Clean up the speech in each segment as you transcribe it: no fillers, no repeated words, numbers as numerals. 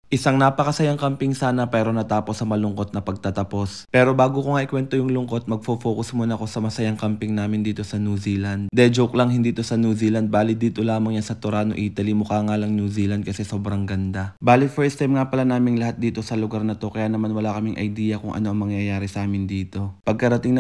Isang napakasayang camping sana pero natapos sa malungkot na pagtatapos. Pero bago ko nga ikwento yung lungkot, magfo-focus muna ako sa masayang camping namin dito sa New Zealand. Joke lang, hindi to sa New Zealand, bali dito lamang yan sa Turano, Italy. Mukha nga lang New Zealand kasi sobrang ganda. Bali first time nga pala naming lahat dito sa lugar na to, kaya naman wala kaming idea kung ano ang mangyayari sa amin dito. Pagkarating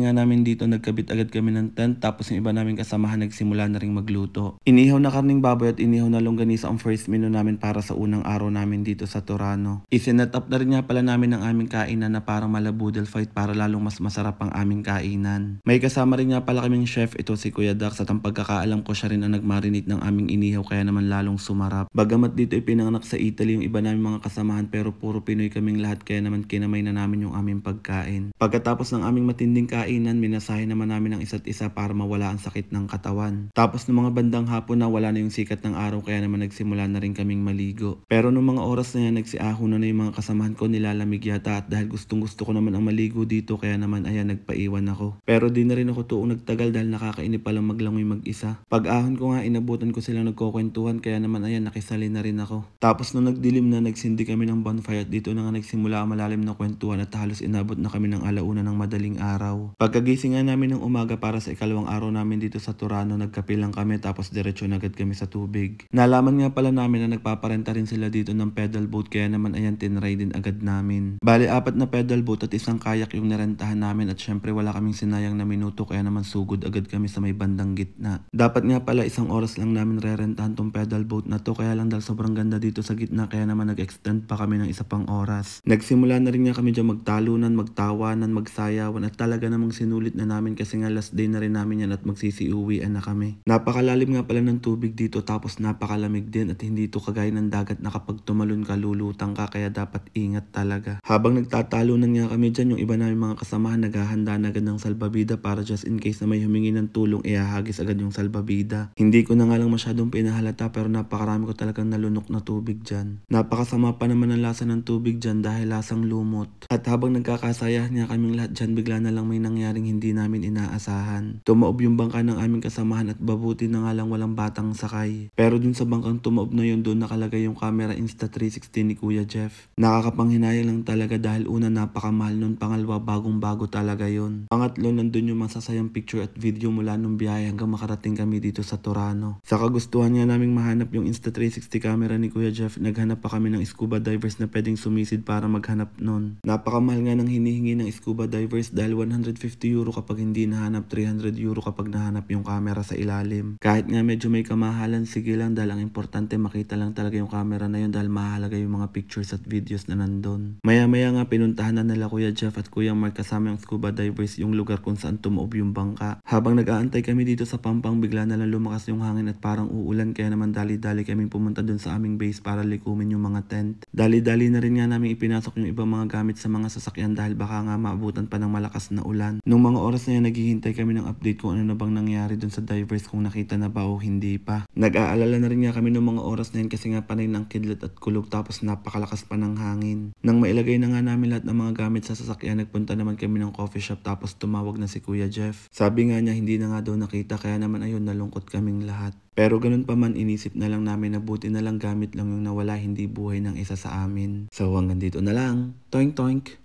nga namin dito, nagkabit agad kami ng tent, tapos yung iba naming kasamahan nagsimula na ring magluto. Inihaw na karning baboy at inihaw na longganisa ang first menu namin para sa unang araw namin dito sa Turano. Isinet up na rin nga pala namin ang aming kainan na parang malaboodle fight para lalong mas masarap ang aming kainan. May kasama rin nga pala kaming chef, ito si Kuya Dax, at ang pagkakaalam ko siya rin ang nagmarinate ng aming inihaw kaya naman lalong sumarap. Bagamat dito ipinanganak sa Italy yung iba namin mga kasamahan pero puro Pinoy kaming lahat kaya naman kinamay na namin yung aming pagkain. Pagkatapos ng aming matinding kainan, minasahe naman namin ang isa't isa para mawala ang sakit ng katawan. Tapos ng mga bandang hapon na wala na yung sikat ng araw kaya naman nagsimula na rin kaming maligo. Pero nung mga oras na yan, nagsiaho na yung mga kasamahan ko, nilalamig yata, at dahil gustong gusto ko naman ang maligo dito kaya naman ayan nagpaiwan ako. Pero di na rin ako tuong nagtagal dahil nakakainip palang maglangoy mag-isa. Pag ahon ko nga, inabutan ko silang nagkukwentuhan kaya naman ayan nakisali na rin ako. Tapos nung nagdilim na, nagsindi kami ng bonfire at dito na nga nagsimula ang malalim na kwentuhan at halos inabot na kami ng alauna ng madaling araw. Pagkagising nga namin ng umaga para sa ikalawang araw namin dito sa Turano, nagkape lang kami tapos diretso na agad kami sa tubig. Nalaman nga pala namin na nagpaparenta rin sila dito ng pedal boat kaya naman ayan tinry din agad namin. Bali 4 na pedal boat at isang kayak yung nirentahan namin at syempre wala kaming sinayang na minuto kaya naman sugod agad kami sa may bandang gitna. Dapat nga pala 1 oras lang namin rerentahan tong pedal boat na to kaya lang dahil sobrang ganda dito sa gitna kaya naman nag-extend pa kami ng 1 pang oras. Nagsimula na rin nga kami dyan magtalunan, magtawanan, magsayawan at talaga namang sinulit na namin kasi nga last day na rin namin yan at magsisiuwian na kami. Napakalalim nga pala ng tubig dito tapos napakalamig din at hindi to kagaya ng dagat na kapag tumalon ka lulutang ka kaya dapat ingat talaga. Habang nagtatalunan nga kami dyan, yung iba namin mga kasamahan naghahanda na agad ng salbabida para just in case na may humingi ng tulong ihahagis agad yung salbabida. Hindi ko na nga lang masyadong pinahalata pero napakarami ko talagang nalunok na tubig dyan. Napakasama pa naman ang lasa ng tubig dyan dahil lasang lumot. At habang nagkakasaya nga kaming lahat dyan, bigla na lang may nangyaring hindi namin inaasahan. Tumaob yung bangka ng aming kasamahan at babuti na nga lang walang batang sakay. Pero dun sa bangkang tumaob na yun, doon nakalagay yung camera Insta360 ni Kuya Jeff. Nakakapanghinayang lang talaga dahil una napakamahal nun, pangalawa bagong bago talaga yun. Pangatlo, nandun yung masasayang picture at video mula nung biyahe hanggang makarating kami dito sa Turano. Sa kagustuhan nga naming mahanap yung Insta360 camera ni Kuya Jeff, naghanap pa kami ng scuba divers na pwedeng sumisid para maghanap nun. Napakamahal nga ng hinihingi ng scuba divers dahil 150 euro kapag hindi nahanap, 300 euro kapag nahanap yung camera sa ilalim. Kahit nga medyo may kamahalan, sige lang dahil ang importante makita lang talaga yung camera na yun dahil mahalaga yung mga pictures at videos na nandun. Maya-maya nga pinuntahan na nila Kuya Jeff at Kuya Mark kasama yung scuba divers yung lugar kung saan tumaob yung bangka. Habang nag-aantay kami dito sa Pampang, bigla na lang lumakas yung hangin at parang uulan kaya naman dali-dali kaming pumunta dun sa aming base para likumin yung mga tent. Dali-dali na rin nga namin ipinasok yung ibang mga gamit sa mga sasakyan dahil baka nga maabutan pa ng malakas na ulan. Nung mga oras na yan, naghihintay kami ng update kung ano na bang nangyari dun sa divers, kung nakita na ba o hindi pa. Nag-aalala na rin nga kami nung mga oras na yan kasi nga panay ng kidlat at kulog tapos napakalakas pa ng hangin. Nang mailagay na nga namin lahat ng mga gamit sa sasakyan, nagpunta naman kami ng coffee shop tapos tumawag na si Kuya Jeff. Sabi nga niya hindi na nga daw nakita kaya naman ayun nalungkot kaming lahat. Pero ganun pa man, inisip na lang namin na buti na lang gamit lang yung nawala, hindi buhay ng isa sa amin. So hanggang dito na lang. Toink toink!